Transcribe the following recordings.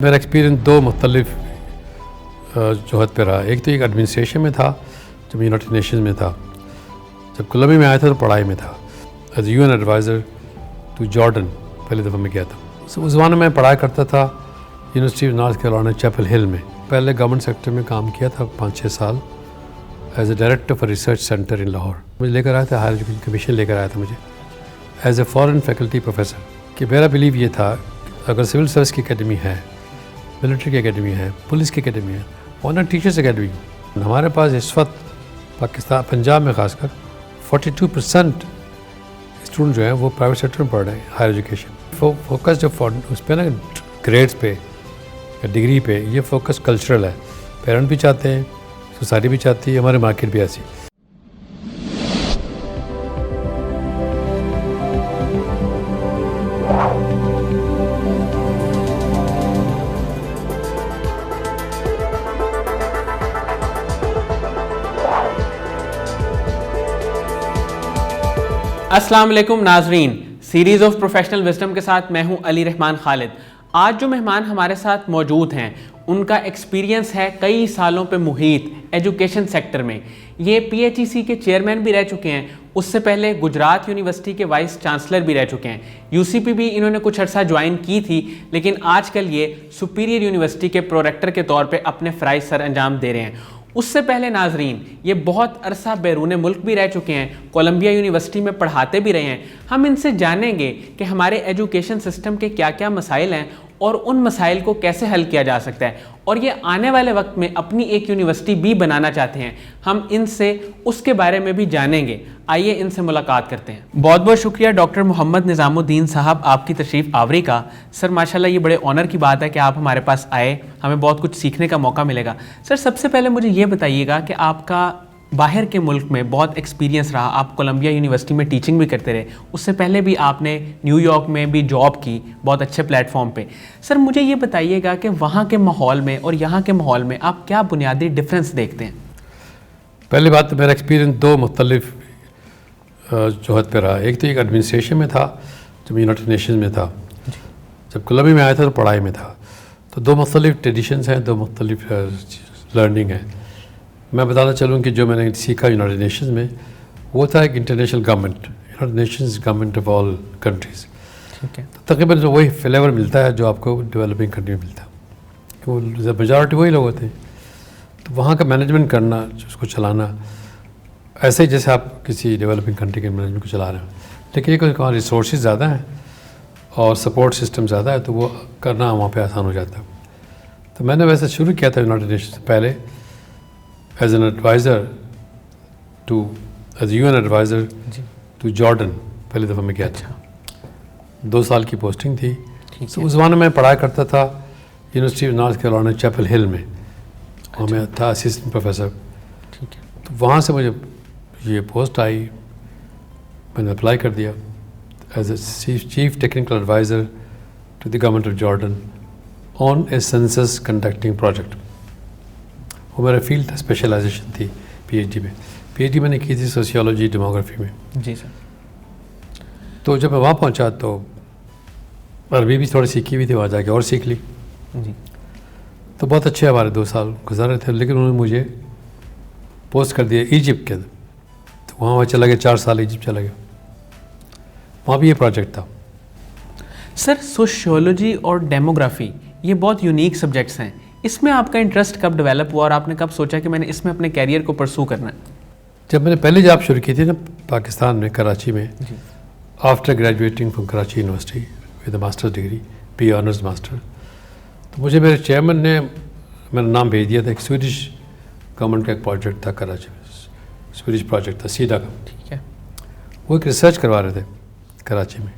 میرا ایکسپیرینس دو مختلف جہد پہ رہا. ایک تو ایک ایڈمنسٹریشن میں تھا جب یونائٹڈ نیشنز میں تھا. جب کولمبیا میں آیا تھا تو پڑھائی میں تھا as U N adviser to Jordan. پہلی دفعہ میں گیا تھا. اس زمانے میں پڑھائی کرتا تھا university of north Carolina Chappell ہل میں. پہلے گورنمنٹ سیکٹر میں کام کیا تھا 5-6 سال as a director for research centre in Lahore. مجھے لے کر آیا تھا ہائر ایجوکیشن کمیشن لے کر آیا تھا مجھے as a foreign faculty professor. کہ میرا بلیو یہ تھا اگر سول سروس کی اکیڈمی ہے, ملٹری کی اکیڈمی ہے, پولیس کی اکیڈمی ہے, آنر ٹیچرس اکیڈمی. ہمارے پاس اس وقت پاکستان پنجاب میں خاص کر 42% اسٹوڈنٹ جو ہیں وہ پرائیویٹ سیکٹر میں پڑھ رہے ہیں ہائر ایجوکیشن. فوکس جو اس پہ نا گریڈس پہ یا ڈگری پہ, یہ فوکس کلچرل ہے. پیرنٹ بھی چاہتے ہیں, سوسائٹی بھی چاہتی ہے, ہمارے مارکیٹ بھی ایسی. السلام علیکم ناظرین, سیریز آف پروفیشنل وزڈم کے ساتھ میں ہوں علی رحمان خالد. آج جو مہمان ہمارے ساتھ موجود ہیں ان کا ایکسپیرینس ہے کئی سالوں پہ محیط ایجوکیشن سیکٹر میں. یہ PHEC کے چیئرمین بھی رہ چکے ہیں, اس سے پہلے گجرات یونیورسٹی کے وائس چانسلر بھی رہ چکے ہیں. UCP بھی انہوں نے کچھ عرصہ جوائن کی تھی, لیکن آج کل یہ سپیریئر یونیورسٹی کے پروریکٹر کے طور پہ اپنے فرائض سر انجام دے رہے ہیں. اس سے پہلے ناظرین یہ بہت عرصہ بیرون ملک بھی رہ چکے ہیں, کولمبیا یونیورسٹی میں پڑھاتے بھی رہے ہیں. ہم ان سے جانیں گے کہ ہمارے ایجوکیشن سسٹم کے کیا کیا مسائل ہیں اور ان مسائل کو کیسے حل کیا جا سکتا ہے, اور یہ آنے والے وقت میں اپنی ایک یونیورسٹی بھی بنانا چاہتے ہیں. ہم ان سے اس کے بارے میں بھی جانیں گے. آئیے ان سے ملاقات کرتے ہیں. بہت بہت شکریہ ڈاکٹر محمد نظام الدین صاحب آپ کی تشریف آوری کا. سر ماشاءاللہ یہ بڑے آنر کی بات ہے کہ آپ ہمارے پاس آئے, ہمیں بہت کچھ سیکھنے کا موقع ملے گا. سر سب سے پہلے مجھے یہ بتائیے گا کہ آپ کا باہر کے ملک میں بہت ایکسپیرینس رہا, آپ کولمبیا یونیورسٹی میں ٹیچنگ بھی کرتے رہے, اس سے پہلے بھی آپ نے نیو یارک میں بھی جاب کی بہت اچھے پلیٹ فارم پہ. سر مجھے یہ بتائیے گا کہ وہاں کے ماحول میں اور یہاں کے ماحول میں آپ کیا بنیادی ڈفرینس دیکھتے ہیں؟ پہلی بات تو میرا ایکسپیرینس دو مختلف جہد پہ رہا. ایک تو ایک ایڈمنسٹریشن میں تھا جب یونائٹڈ نیشنز میں تھا. جب کولمبیا میں آیا تھا تو پڑھائی میں تھا. تو دو مختلف ٹریڈیشنز ہیں, دو مختلف لرننگ ہے. میں بتانا چلوں کہ جو میں نے سیکھا یونائٹڈ نیشنز میں وہ تھا ایک international government, United nations government of all countries. تقریباً وہی فلیور ملتا ہے جو آپ کو ڈیولپنگ کنٹری میں ملتا ہے, وہ میجارٹی وہی لوگ ہوتے ہیں. تو وہاں کا مینجمنٹ کرنا, اس کو چلانا ایسے ہی جیسے آپ کسی ڈیولپنگ کنٹری کے مینجمنٹ کو چلا رہے ہیں, لیکن یہ وہاں ریسورسز زیادہ ہیں اور سپورٹ سسٹم زیادہ ہے, تو وہ کرنا وہاں پہ آسان ہو جاتا ہے. تو میں نے ویسے شروع کیا تھا یونائٹڈ نیشنز سے پہلے as an adviser to as U N adviser to Jordan. پہلی دفعہ میں گیا تھا, 2 سال کی پوسٹنگ تھی. اس زمانے میں پڑھائی کرتا تھا university of north Carolina Chappell ہل میں, وہاں میں تھا اسسٹنٹ پروفیسر. تو وہاں سے مجھے یہ پوسٹ آئی, میں نے اپلائی کر دیا as a chief technical adviser to the government of Jordan on a census conducting project. وہ میرا فیلڈ تھا, اسپیشلائزیشن تھی PhD میں. PhD میں نے کی تھی سوشیولوجی ڈیموگرافی میں. جی سر. تو جب میں وہاں پہنچا تو عربی بھی تھوڑی سیکھی ہوئی تھی, وہاں جا کے اور سیکھ لی. جی. تو بہت اچھے ہمارے 2 سال گزارے تھے, لیکن انہوں نے مجھے پوسٹ کر دیا ایجپٹ کے اندر. تو وہاں چلا گیا, 4 سال ایجپٹ چلا گیا. وہاں بھی یہ پروجیکٹ تھا. سر سوشیولوجی اور ڈیموگرافی یہ بہت یونیک سبجیکٹس ہیں, اس میں آپ کا انٹرسٹ کب ڈیولپ ہوا اور آپ نے کب سوچا کہ میں نے اس میں اپنے کیریئر کو پرسو کرنا ہے؟ جب میں نے پہلی جاب شروع کی تھی نا پاکستان میں, کراچی میں, after graduating from Karachi university with a master degree PA honours master, تو مجھے میرے چیئرمین نے میرا نام بھیج دیا تھا. ایک سویڈش گورنمنٹ کا ایک پروجیکٹ تھا کراچی میں, سویڈش پروجیکٹ تھا سیڈا کا. ٹھیک ہے. وہ ایک ریسرچ کروا رہے تھے کراچی میں,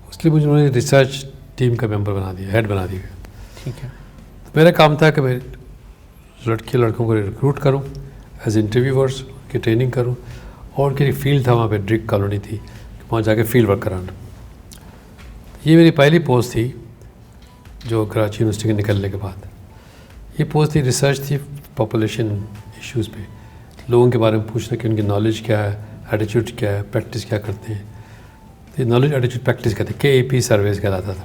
اس لیے مجھے انہوں نے ریسرچ ٹیم کا ممبر بنا دیا, ہیڈ بنا دیا. ٹھیک ہے. میرا کام تھا کہ میں لڑکوں کو ریکروٹ کروں ایز انٹرویورس, کی ٹریننگ کروں, اور کی فیلڈ تھا وہاں پہ ڈرگ کالونی تھی, وہاں جا کے فیلڈ ورک کرانا. یہ میری پہلی پوسٹ تھی جو کراچی یونیورسٹی کے نکلنے کے بعد. یہ پوسٹ تھی, ریسرچ تھی پاپولیشن ایشوز پہ, لوگوں کے بارے میں پوچھنا کہ ان کی نالج کیا ہے, ایٹیچیوڈ کیا ہے, پریکٹس کیا کرتے ہیں. یہ نالج ایٹیچیوڈ پریکٹس کہتے ہیں, KAP سرویز کہلاتا تھا.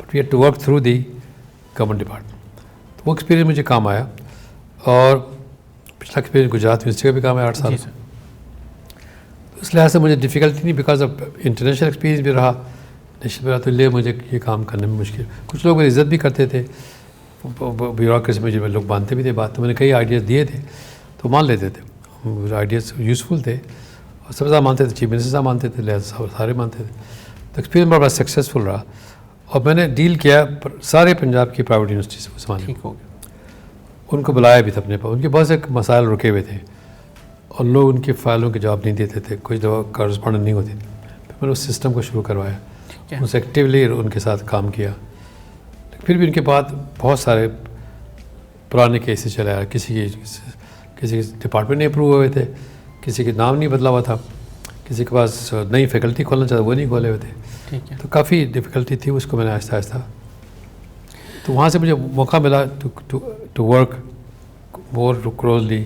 But we had to work through the government department. تو وہ ایکسپیرینس مجھے کام آیا. اور پچھلا ایکسپیرینس گجرات یونیورسٹی کا بھی کام آیا 8 سال. اس لحاظ سے مجھے ڈیفیکلٹی نہیں, بیکاز آف انٹرنیشنل ایکسپیرینس بھی رہا, نیشنل بھی رہا, تو لے مجھے یہ کام کرنے میں مشکل. کچھ لوگ میری عزت بھی کرتے تھے, بیوروکریسی میں جو لوگ مانتے بھی تھے بات. تو میں نے کئی آئیڈیاز دیے تھے تو مان لیتے تھے, آئیڈیاز یوزفل تھے, اور سب زیادہ مانتے تھے, چیف منسٹر صاحب مانتے تھے, لہٰذا سارے مانتے تھے. تو ایکسپیرینس بڑا سکسیزفل رہا. اور میں نے ڈیل کیا سارے پنجاب کی پرائیویٹ یونیورسٹی سے اس زمانے میں. ان کو بلایا بھی تھا اپنے پاس. ان کے بہت سے مسائل رکے ہوئے تھے اور لوگ ان کی فائلوں کے جواب نہیں دیتے تھے, کچھ دفعہ کارسپونڈنٹ نہیں ہوتی تھی. پھر میں نے اس سسٹم کو شروع کروایا, ان سے ایکٹیولی ان کے ساتھ کام کیا. پھر بھی ان کے بعد بہت سارے پرانے کیسز چلے آئے. کسی کے ڈپارٹمنٹ نہیں اپروو ہوئے تھے, کسی کے نام نہیں بدلا ہوا تھا, کسی کے پاس نئی فیکلٹی کھولنا چاہتا وہ نہیں کھولے ہوئے تھے. تو کافی ڈفیکلٹی تھی, اس کو میں نے آہستہ آہستہ. تو وہاں سے مجھے موقع ملا to work more closely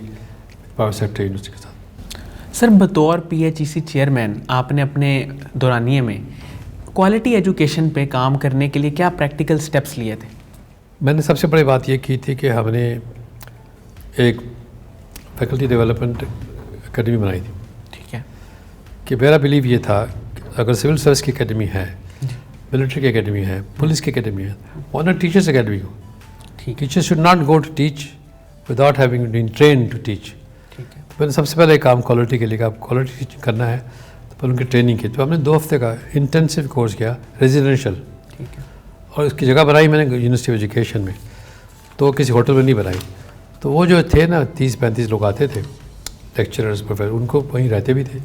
private sector university کے ساتھ. سر بطور PHEC چیئرمین آپ نے اپنے دورانیے میں کوالٹی ایجوکیشن پہ کام کرنے کے لیے کیا پریکٹیکل سٹیپس لیے تھے؟ میں نے سب سے بڑی بات یہ کی تھی کہ ہم نے ایک فیکلٹی ڈیولپمنٹ اکیڈمی بنائی تھی. ٹھیک ہے. کہ میرا بلیو یہ تھا کہ اگر سول سروس کی اکیڈمی ہے, ملٹری کی اکیڈمی ہے, پولیس کی اکیڈمی ہے, وہ نہ ٹیچرس اکیڈمی ہو. Teacher should not go to teach without having been trained to teach. میں نے سب سے پہلے کام کوالٹی کے لیے کہا, کوالٹی ٹیچنگ کرنا ہے تو پھر ان کی ٹریننگ کی. تو ہم نے 2 ہفتے کا انٹینسو کورس کیا ریزیڈینشیل, اور اس کی جگہ بنائی میں نے یونیورسٹی آف ایجوکیشن میں. تو کسی ہوٹل میں نہیں بنائی. تو وہ جو تھے نا 30-35 لوگ آتے تھے, لیکچررز, پروفیسر, ان کو وہیں رہتے بھی تھے.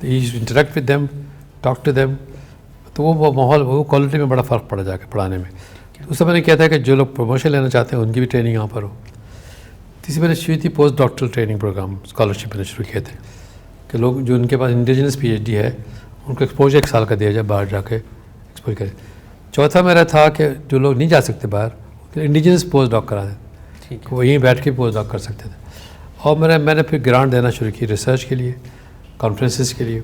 تو you interact with them, talk to them. تو وہ ماحول, وہ کوالٹی میں بڑا فرق پڑا جا کے پڑھانے میں. تو اس سے میں نے کیا تھا کہ جو لوگ پروموشن لینا چاہتے ہیں ان کی بھی ٹریننگ یہاں پر ہو. تیسری میں نے شروع تھی post doctoral training programme, scholarship میں نے شروع کیے تھے کہ لوگ جو ان کے پاس انڈیجنس PhD ہے ان کو ایکسپوجر 1 سال کا دیا جائے, باہر جا کے ایکسپوجر کرے. چوتھا میرا تھا کہ جو لوگ نہیں جا سکتے باہر, انڈیجنس پوسٹ ڈاک کرا دیں, وہ یہیں بیٹھ کے پوسٹ ڈاک کر سکتے تھے. اور میں نے پھر گرانٹ دینا شروع کی ریسرچ کے لیے, کانفرنسز کے لیے,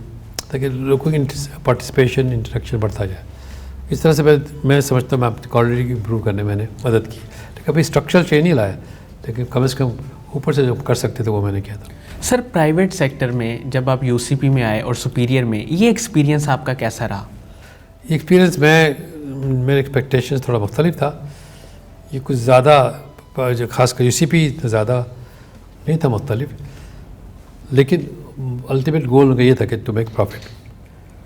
تاکہ لوگوں کی پارٹیسپیشن, انٹریکشن بڑھتا جائے. اس طرح سے میں سمجھتا ہوں میں اپنی کوالٹی امپروو کرنے میں نے مدد کی. لیکن ابھی اسٹرکچرل چینج نہیں لایا, لیکن کم از کم اوپر سے جو کر سکتے تھے وہ میں نے کیا تھا. سر پرائیویٹ سیکٹر میں جب آپ UCP میں آئے اور سپیریئر میں, یہ ایکسپیرینس آپ کا کیسا رہا؟ یہ ایکسپیرینس میرے ایکسپیکٹیشنز تھوڑا مختلف تھا. یہ کچھ زیادہ, خاص کر UCP زیادہ نہیں تھا مختلف, لیکن الٹیمیٹ گول ان کا یہ تھا کہ ٹو میک پروفٹ.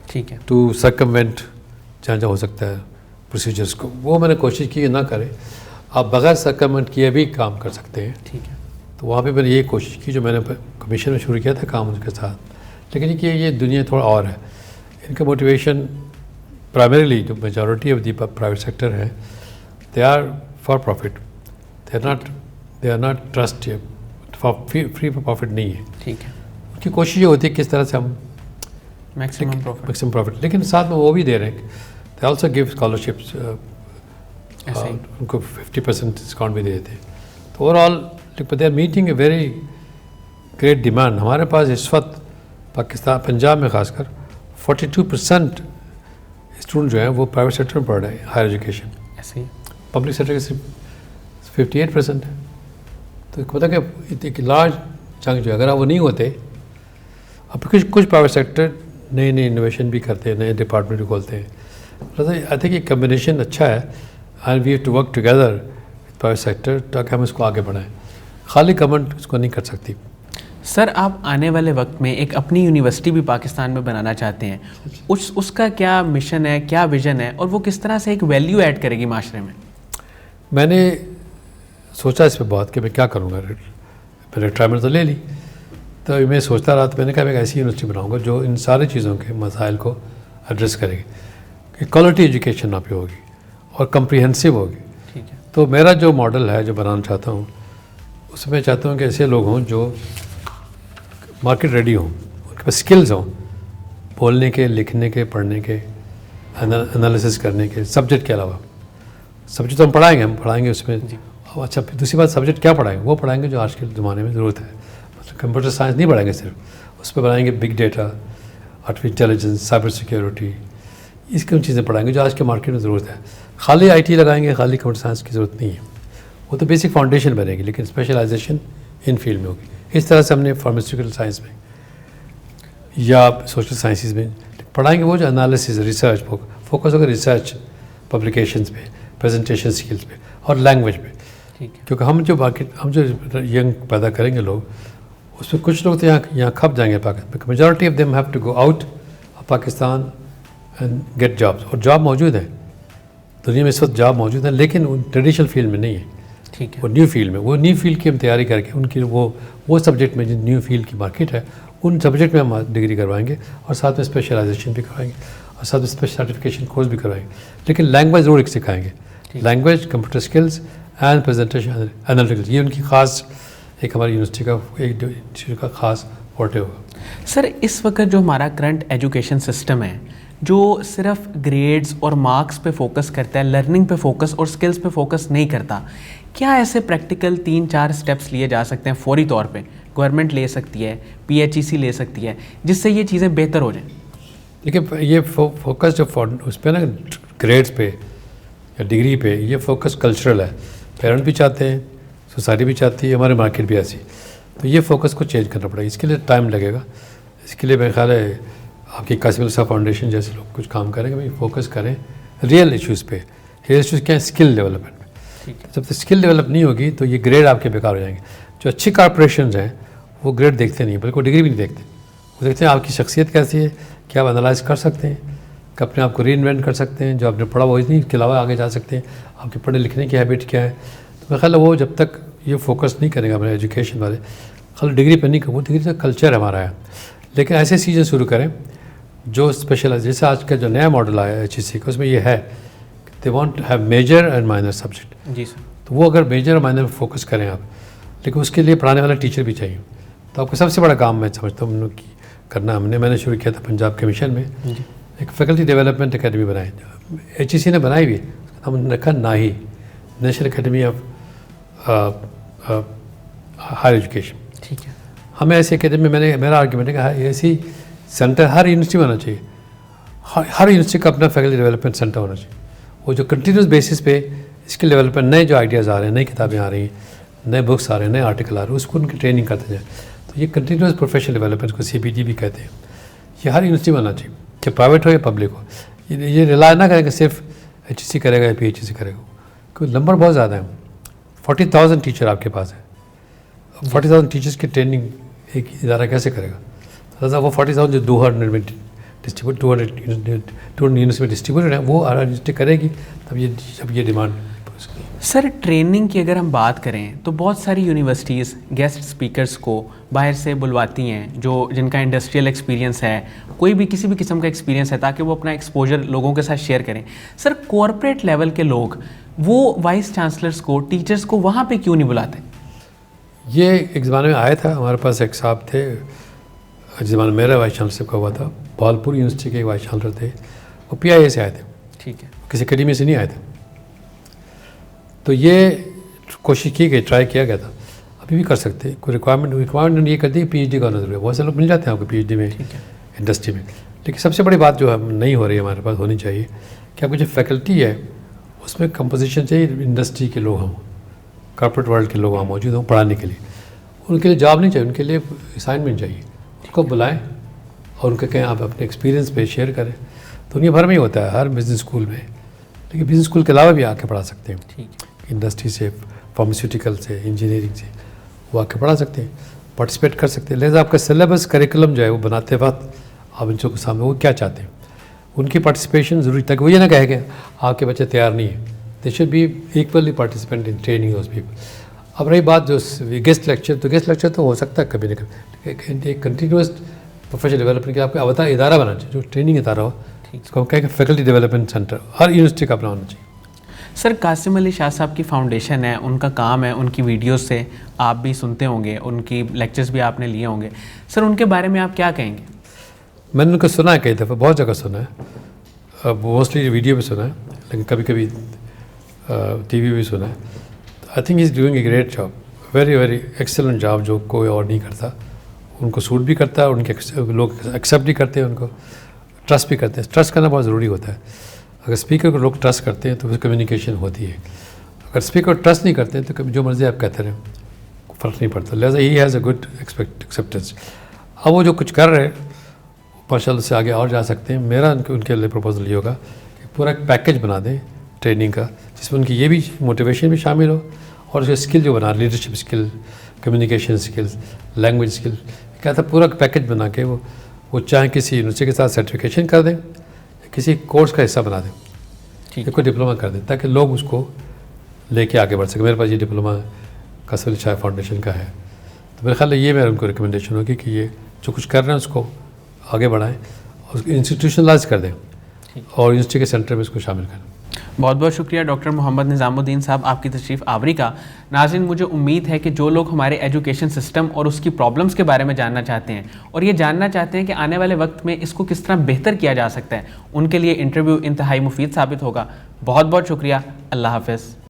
ٹھیک ہے. ٹو سرکموینٹ جہاں ہو سکتا ہے پروسیجرس کو, وہ میں نے کوشش کی کہ نہ کرے. آپ بغیر سرکموینٹ کیے بھی کام کر سکتے ہیں. ٹھیک ہے. تو وہاں پہ میں نے یہ کوشش کی جو میں نے کمیشن میں شروع کیا تھا کام ان کے ساتھ. لیکن کہ یہ دنیا تھوڑا اور ہے. ان کا موٹیویشن پرائمریلی جو majority of the private sector ہے, they are for profit, they are not trust free for profit نہیں ہے. ٹھیک ہے. ان کی کوشش یہ ہوتی ہے کس طرح سے ہم میکسیمم پروفٹ, لیکن ساتھ میں وہ بھی دے رہے ہیں. دے آلسو گیو اسکالرشپس, ان کو 50% ڈسکاؤنٹ بھی دے دیتے. تو overall they are meeting a very great demand. ہمارے پاس اس وقت پاکستان, پنجاب میں خاص کر 42% اسٹوڈنٹ جو ہیں وہ پرائیویٹ سیکٹر میں پڑھ رہے ہیں ہائر ایجوکیشن. ایسے ہی پبلک سیکٹر کے صرف 58% ہے. تو پتہ کہ ایک لارج چنک جو ہے, اگر وہ نہیں ہوتے, اب کچھ پرائیویٹ سیکٹر نئے انوویشن بھی کرتے ہیں, نئے ڈپارٹمنٹ بھی کھولتے ہیں. آئی تھنک یہ کمبینیشن اچھا ہے, and we have to work together with private sector تاکہ ہم اس کو آگے بڑھائیں. خالی گورنمنٹ اس کو نہیں کر سکتی. سر آپ آنے والے وقت میں ایک اپنی یونیورسٹی بھی پاکستان میں بنانا چاہتے ہیں, اس کا کیا مشن ہے, کیا ویژن ہے, اور وہ کس طرح سے ایک ویلیو ایڈ کرے گی معاشرے میں؟ میں نے سوچا اس پہ بہت کہ میں کیا کروں گا. میں نے ریٹائرمنٹ تو لے لی, تو میں سوچتا رہا. تو میں نے کہا میں ایک ایسی یونیورسٹی بناؤں گا جو ان ساری چیزوں کے مسائل کو ایڈریس کرے گی, کہ کوالٹی ایجوکیشن یہاں پہ ہوگی اور کمپریہنسو ہوگی. ٹھیک ہے. تو میرا جو ماڈل ہے جو بنانا چاہتا ہوں, اس میں چاہتا ہوں کہ ایسے لوگ ہوں جو مارکیٹ ریڈی ہوں, ان کے پاس اسکلز ہوں بولنے کے, لکھنے کے, پڑھنے کے, انالیسس کرنے کے. سبجیکٹ کے علاوہ سبجیکٹ تو ہم پڑھائیں گے اس میں. اچھا, پھر دوسری بات سبجیکٹ کیا پڑھائیں گے؟ وہ پڑھائیں گے جو آج کے زمانے میں ضرورت ہے. مطلب کمپیوٹر سائنس نہیں پڑھائیں گے صرف, اس پہ پڑھائیں گے big data, artificial intelligence, cyber security, اس کی چیزیں پڑھائیں گے جو آج کے مارکیٹ میں ضرورت ہے. خالی آئی ٹی لگائیں گے, خالی کمپیوٹر سائنس کی ضرورت نہیں ہے, وہ تو بیسک فاؤنڈیشن بنے گی, لیکن اسپیشلائزیشن ان فیلڈ میں ہوگی. اس طرح سے ہم نے فارماسیوٹیکل سائنس میں یا سوشل سائنسز میں پڑھائیں گے. وہ جو انالیسز ریسرچ فوکس ہوگا ریسرچ, پبلیکیشنز پہ, پریزنٹیشن اسکلس پہ اور لینگویج پہ. کیونکہ ہم جو ینگ پیدا کریں گے لوگ, اس میں کچھ لوگ تو یہاں کھپ جائیں گے Pakistan. Majority of them have to go out of Pakistan and get jobs. اور جاب موجود ہیں دنیا میں اس وقت, جاب موجود ہیں, لیکن ٹریڈیشنل فیلڈ میں نہیں ہے. ٹھیک ہے, وہ نیو فیلڈ میں, وہ نیو فیلڈ کی ہم تیاری کر کے ان کی وہ سبجیکٹ میں جو نیو فیلڈ کی مارکیٹ ہے ان سبجیکٹ میں ہم ڈگری کروائیں گے, اور ساتھ میں اسپیشلائزیشن بھی کروائیں گے, اور ساتھ میں اسپیشل سرٹیفکیشن کورس بھی کروائیں گے. لیکن لینگویج ضرور ایک سکھائیں گے, language, computer skills and presentation analytics. یہ ان کی خاص ایک ہماری یونیورسٹی کا ایک کا خاص فورٹے ہوگا. سر اس وقت جو ہمارا کرنٹ ایجوکیشن سسٹم ہے جو صرف گریڈز اور مارکس پہ فوکس کرتا ہے, لرننگ پہ فوکس اور اسکلس پہ فوکس نہیں کرتا, کیا ایسے پریکٹیکل 3-4 اسٹیپس لیے جا سکتے ہیں فوری طور پہ, گورنمنٹ لے سکتی ہے, PHEC لے سکتی ہے, جس سے یہ چیزیں بہتر ہو جائیں؟ دیکھیے یہ فوکس جو اس پہ نا گریڈس پہ یا ڈگری پہ, یہ فوکس کلچرل ہے. پیرنٹ بھی چاہتے ہیں, سوسائٹی بھی چاہتی ہے, ہمارے مارکیٹ بھی ایسی. تو یہ فوکس کو چینج کرنا پڑے گا, اس کے لیے ٹائم لگے گا. اس کے لیے میرا خیال ہے آپ کی قاسم الصاحب فاؤنڈیشن جیسے لوگ کچھ کام کریں گے, فوکس کریں ریئل ایشوز پہ. ریئل ایشوز کیا ہیں؟ اسکل ڈیولپمنٹ میں. جب تک اسکل ڈیولپ نہیں ہوگی تو یہ گریڈ آپ کے بیکار ہو جائیں گے. جو اچھی کارپوریشنز ہیں وہ گریڈ دیکھتے نہیں, بلکہ وہ ڈگری بھی نہیں دیکھتے. وہ دیکھتے ہیں آپ کی شخصیت کیسی ہے, کیا آپ انالائز کر سکتے ہیں, کہ اپنے آپ کو ری انوینٹ کر سکتے ہیں, جو آپ نے پڑھا وہ نہیں, اس کے علاوہ آگے جا سکتے ہیں, آپ کے پڑھنے لکھنے کی ہیبٹ کیا ہے. تو میرا خیال ہے وہ جب تک یہ فوکس نہیں کریں گے ہمارے ایجوکیشن والے, خالی ڈگری پہ نہیں کریں, وہ ڈگری کا کلچر ہمارا ہے. لیکن ایسے چیزیں شروع کریں جو اسپیشلائز, جیسے آج کا جو نیا ماڈل آیا ہے HEC کا, اس میں یہ ہے they want have major and minor subject. جی سر. تو وہ اگر میجر اور مائنر میں فوکس کریں آپ, لیکن اس کے لیے پڑھانے والا ٹیچر بھی چاہیے. تو آپ کو سب سے بڑا کام میں سمجھتا ہوں کرنا میں نے شروع کیا تھا پنجاب کے مشن میں, ایک فیکلٹی ڈیولپمنٹ اکیڈمی بنائی. HEC نے بنائی بھی, ہم نے رکھا NAHI, national academy of higher education. ٹھیک ہے. ہمیں ایسی اکیڈمی, میرا آرگیومنٹ ہے کہ ایسی سینٹر ہر یونیورسٹی میں ہونا چاہیے. ہر یونیورسٹی کا اپنا فیکلٹی ڈیولپمنٹ سینٹر ہونا چاہیے. وہ جو کنٹینیوس بیسس پہ اسکل ڈیولپمنٹ, نئے جو آئیڈیاز آ رہے ہیں, نئی کتابیں آ رہی ہیں, نئے بکس آ رہے ہیں, نئے آرٹیکل آ رہے ہیں, اس کو ان کی ٹریننگ کرتے جائیں. تو یہ کنٹینیوس پروفیشنل ڈیولپمنٹ کو CPD بھی کہتے ہیں. یہ ہر یونیورسٹی میں ہونا چاہیے, کہ پرائیویٹ ہو یا پبلک ہو. یہ ریلائی نہ کریں کہ صرف HEC کرے گا یا PHEC کرے گا, کیونکہ نمبر بہت زیادہ ہیں. 40,000 ٹیچر آپ کے پاس ہیں. 40,000 ٹیچرس کی ٹریننگ ایک ادارہ کیسے کرے گا؟ لہٰذا وہ 40,000 جو 200 میں ڈسٹریبیوٹ 200 یونیورسٹی میں ڈسٹریبیوٹڈ ہیں, وہ ہر یونیورسٹی کرے گی جب یہ ڈیمانڈ. سر ٹریننگ کی اگر ہم بات کریں تو بہت ساری یونیورسٹیز گیسٹ اسپیکرس کو باہر سے بلواتی ہیں جن کا انڈسٹریل ایکسپیرینس ہے, کوئی بھی کسی بھی قسم کا ایکسپیرینس ہے, تاکہ وہ اپنا ایکسپوجر لوگوں کے ساتھ شیئر کریں. سر کارپوریٹ لیول کے لوگ وہ وائس چانسلرس کو, ٹیچرس کو وہاں پہ کیوں نہیں بلاتے؟ یہ ایک زمانے میں آیا تھا, ہمارے پاس ایک صاحب تھے, جس زمانے میں میرا وائس چانسلر کا ہوا تھا, بھالپور یونیورسٹی کے وائس چانسلر تھے, وہ PIA سے آئے تھے. ٹھیک ہے. کسی اکیڈمی سے نہیں آئے تھے. تو یہ کوشش کی گئی, ٹرائی کیا گیا تھا. ابھی بھی کر سکتے ہیں, کوئی ریکوائرمنٹ یہ کرتی ہے PhD کا ہونا ضروری ہے. بہت سے لوگ مل جاتے ہیں آپ کو PhD میں انڈسٹری میں. لیکن سب سے بڑی بات جو نہیں ہو رہی ہے ہمارے پاس, ہونی چاہیے کہ آپ کی جو فیکلٹی ہے اس میں کمپوزیشن چاہیے انڈسٹری کے لوگ ہوں, کارپوریٹ ورلڈ کے لوگ وہاں موجود ہوں پڑھانے کے لیے. ان کے لیے جاب نہیں چاہیے, ان کے لیے اسائنمنٹ چاہیے. ان کو بلائیں اور ان کو کہیں آپ اپنے ایکسپیرینس پہ شیئر کریں. دنیا بھر میں ہی ہوتا ہے, ہر بزنس اسکول میں, لیکن بزنس اسکول کے علاوہ بھی آ کے پڑھا سکتے ہیں. ٹھیک ہے. انڈسٹری سے, فارماسیوٹیکل سے, انجینئرنگ سے وہ آ کے پڑھا سکتے ہیں, پارٹیسپیٹ کر سکتے ہیں. لہٰذا آپ کا سلیبس کریکولم جو ہے وہ بناتے وقت آپ ان کے سامنے وہ کیا چاہتے ہیں, ان کی پارٹیسپیشن ضروری, تاکہ وہ یہ نہ کہے کہ آپ کے بچے تیار نہیں ہیں. They should be equally participant in training those people. اب رہی بات جو گیسٹ لیکچر, تو گیسٹ لیکچر تو ہو سکتا ہے کبھی نہ کبھی, ایک کنٹینیوس پروفیشنل ڈیولپمنٹ کے آپ کا ادارہ بنانا چاہیے, جو ٹریننگ ادارہ ہو. اس کو ہم کہیں کہ فیکلٹی ڈیولپمنٹ سینٹر ہر یونیورسٹی کا اپنا ہونا چاہیے. سر قاسم علی شاہ صاحب کی فاؤنڈیشن ہے, ان کا کام ہے, ان کی ویڈیوز سے آپ بھی سنتے ہوں گے, ان کی لیکچرز بھی آپ نے لیے ہوں گے. سر ان کے بارے میں آپ کیا کہیں گے؟ میں نے ان کو سنا ہے کئی دفعہ, بہت جگہ سنا ہے, موسٹلی ویڈیو پہ سنا ہے, لیکن کبھی کبھی TV بھی سنا ہے. I think is doing a great job, very very excellent job, جو کوئی اور نہیں کرتا. ان کو سوٹ بھی کرتا ہے, ان کے لوگ ایکسیپٹ بھی کرتے ہیں, ان کو ٹرسٹ بھی کرتے ہیں. ٹرسٹ کرنا بہت ضروری ہوتا ہے. اگر اسپیکر کو لوگ ٹرسٹ کرتے ہیں تو پھر کمیونیکیشن ہوتی ہے. اگر اسپیکر کو ٹرسٹ نہیں کرتے تو کبھی جو مرضی آپ کہتے رہیں فرق نہیں پڑتا. لہٰذا he has a good acceptance. اب وہ جو کچھ کر رہے ہیں ماشاء اللہ سے آگے اور جا سکتے ہیں. میرا ان کے لیے پروپوزل یہ ہوگا کہ پورا ایک پیکیج بنا دیں ٹریننگ کا, جس میں ان کی یہ بھی موٹیویشن بھی شامل ہو اور اس کے اسکل جو بنا leadership skill, communication skills, language skill, کہتا پورا پیکیج بنا کے وہ چاہیں کسی یونیورسٹی کے ساتھ سرٹیفکیشن کر دیں یا کسی کورس کا حصہ بنا دیں یا کوئی ڈپلوما کر دیں تاکہ لوگ اس کو لے کے آگے بڑھ سکیں. میرے پاس یہ ڈپلوما قصر علی شاہ فاؤنڈیشن کا ہے, تو میرے خیال ہے یہ میرا ان کو ریکمنڈیشن ہوگی کہ یہ جو کچھ کر رہے ہیں اس کو آگے بڑھائیں اور انسٹیٹیوشنلائز کر دیں اور یونیورسٹی کے سینٹر میں اس کو شامل کریں. بہت بہت شکریہ ڈاکٹر محمد نظام الدین صاحب آپ کی تشریف آوری کا. ناظرین, مجھے امید ہے کہ جو لوگ ہمارے ایجوکیشن سسٹم اور اس کی پرابلمس کے بارے میں جاننا چاہتے ہیں اور یہ جاننا چاہتے ہیں کہ آنے والے وقت میں اس کو کس طرح بہتر کیا جا سکتا ہے, ان کے لیے انٹرویو انتہائی مفید ثابت ہوگا. بہت بہت شکریہ. اللہ حافظ.